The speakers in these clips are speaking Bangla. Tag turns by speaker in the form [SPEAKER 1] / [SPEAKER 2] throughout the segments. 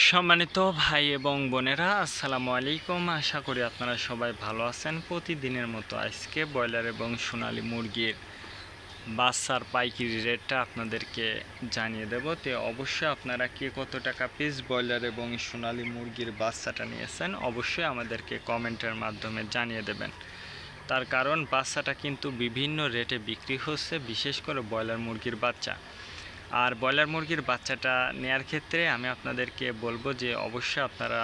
[SPEAKER 1] সম্মানিত ভাই এবং বোনেরা, আসসালামু আলাইকুম। আশা করি আপনারা সবাই ভালো আছেন। প্রতিদিনের মতো আজকে ব্রয়লার এবং সোনালী মুরগির বাচ্চার পাইকারি রেটটা আপনাদেরকে জানিয়ে দেব। তো অবশ্যই আপনারা কে কত টাকা পিস ব্রয়লার এবং সোনালী মুরগির বাচ্চাটা নিয়েছেন অবশ্যই আমাদেরকে কমেন্টের মাধ্যমে জানিয়ে দেবেন। তার কারণ বাচ্চাটা কিন্তু বিভিন্ন রেটে বিক্রি হচ্ছে, বিশেষ করে ব্রয়লার মুরগির বাচ্চা। আর ব্রয়লার মুরগির বাচ্চাটা নেয়ার ক্ষেত্রে আমি আপনাদেরকে বলবো যে অবশ্যই আপনারা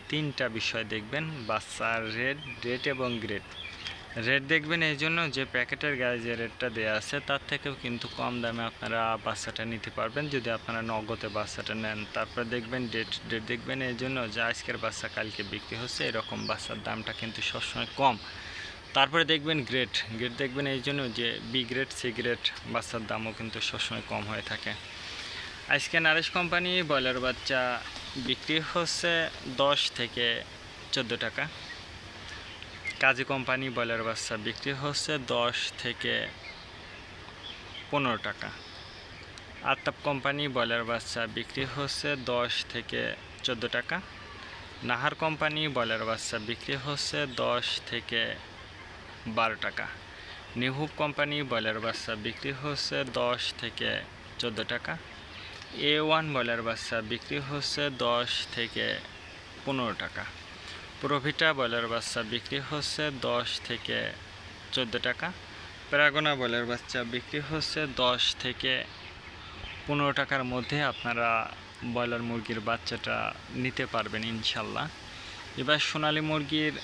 [SPEAKER 1] তিনটা বিষয় দেখবেন: বাচ্চার রেট এবং গ্রেড। রেট দেখবেন এই জন্য যে প্যাকেটের গায়ে যে রেটটা দেওয়া আছে তার থেকেও কিন্তু কম দামে আপনারা বাচ্চাটা নিতে পারবেন যদি আপনারা নগদে বাচ্চাটা নেন। তারপর দেখবেন ডেট দেখবেন এই জন্য যে আজকের বাচ্চা কালকে বিক্রি হচ্ছে, এরকম বাচ্চার দামটা কিন্তু সবসময় কম। তারপরে দেখবেন গ্রেড দেখবেন এই জন্য যে বি গ্রেড সি গ্রেড বাচ্চার দামও কিন্তু সবসময় কম হয়ে থাকে। আজকে নারিশ কোম্পানি ব্রয়লার বাচ্চা বিক্রি হচ্ছে 10 থেকে 14 টাকা। কাজী কোম্পানি ব্রয়লার বাচ্চা বিক্রি হচ্ছে 10 থেকে 15 টাকা। আতাপ কোম্পানি ব্রয়লার বাচ্চা বিক্রি হচ্ছে 10 থেকে 14 টাকা। নাহার কোম্পানি ব্রয়লার বাচ্চা বিক্রি হচ্ছে 10 থেকে 12 টাকা। নিহুব কোম্পানি ব্রয়লার বাচ্চা বিক্রি হচ্ছে 10 থেকে 14 টাকা। A1 ব্রয়লার বাচ্চা বিক্রি হচ্ছে 10 থেকে 15 টাকা। প্রভিটা ব্রয়লার বাচ্চা বিক্রি হচ্ছে 10 থেকে 14 টাকা। প্যারাগোনা ব্রয়লার বাচ্চা বিক্রি হচ্ছে 10 থেকে 15 টাকার মধ্যে আপনারা ব্রয়লার মুরগির বাচ্চাটা নিতে পারবেন ইনশাল্লাহ। এবার সোনালী মুরগির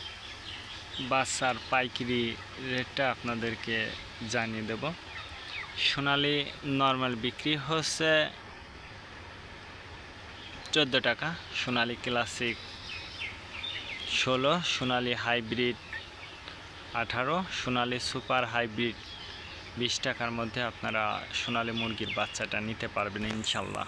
[SPEAKER 1] বাচ্চার পাইকারি রেটটা আপনাদেরকে জানিয়ে দেব। সোনালী নর্মাল বিক্রি হচ্ছে 14 টাকা, সোনালী ক্লাসিক 16, সোনালী হাইব্রিড 18, সোনালী সুপার হাইব্রিড 20 টাকার মধ্যে আপনারা সোনালী মুরগির বাচ্চাটা নিতে পারবেন ইনশাল্লাহ।